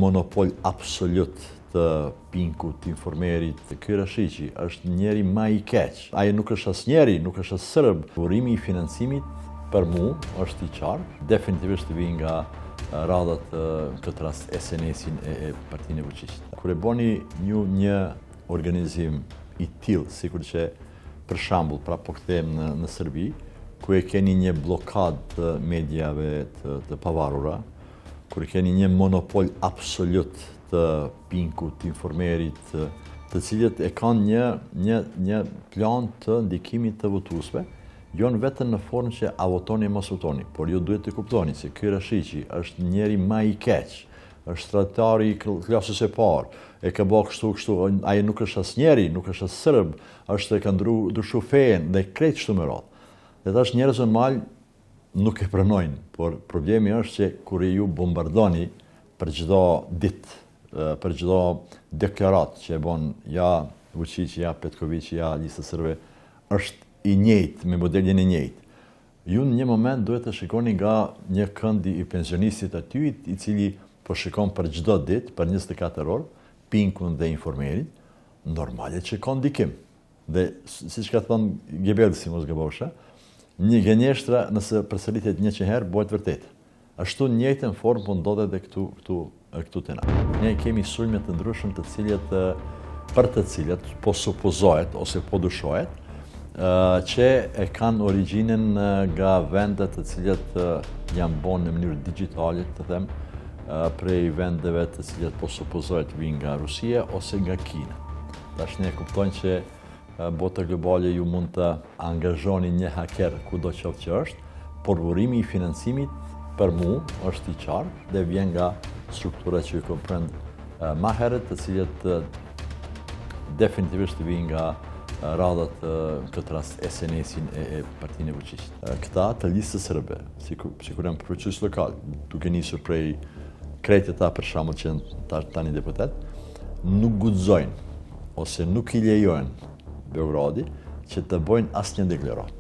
monopol absolut të Pinkut, Informerit. Ky Rashiqi është njeri më i keq. Ai nuk është asnjeri, nuk është as serb. Burimi i financimit për mua është i qartë, definitivisht të vijë nga radhat këtë rast SNS-in e Partinë e Vučićit. Kur e boni ju një organizim i tillë, sikur që për shembull, pra po kthehem në Serbi, ku e keni një blokadë të medjave të pavarura, kur e keni një monopol absolut të Pinkut, Informerit, të cilët e kanë një plan të ndikimit të votuesve, jo vetëm në formë që a votoni mos votoni, por ju duhet të kuptoni se ky Rashiqi është njeri më i keq, është stratari i klasës së parë, e ka bërë kështu, ai nuk është asnjeri, nuk është as serb, është ka ndryshu fenë dhe krejt kështu me radhë. Dhe tash njerëz normal nuk e pranojnë, por problemi është që kur ju bombardoni për çdo ditë, për çdo deklarat që e bën ja Vučići, ja Petkovići, ja Lista Srpske, është i njëjtë, me modelin e njëjtë. Ju në një moment duhet të shikoni nga një kënd i pensionistit aty, i cili po shikon për çdo ditë, për 24 orë, Pinkun dhe Informerin, normale që ka ndikim. Dhe siç ka thënë Gebelsi, mos gabosha, një gënjeshtra nëse përsëritet 100 herë bëhet vërtet. Ashtu në njëjtën formë po ndodhet edhe këtu te na. Ne kemi sulme të ndryshëm për të cilat po supozohet ose po dyshohet që e kanë origjinën nga vendet të cilat janë bën në mënyrë digjitale, të them, prej vendeve të cilat po supozohet vijnë nga Rusia ose nga Kina. Tash ne kuptojmë që bota globale ju mund të angazhoni një haker kudo qoftë që është, por burimi i financimit për mua është i qartë dhe vjen nga struktura që ju komprend më herët, të cilat definitivisht vijnë nga radhat këtë rast SNS-in e Partinë e Vučićit. Këta të Listës Srpske, sikur janë proces lokal, duke nisur prej krejt ata për shembull që tani deputet, nuk guxojnë ose nuk i lejojnë Beogradi që të bëjnë asnjë deklaratë.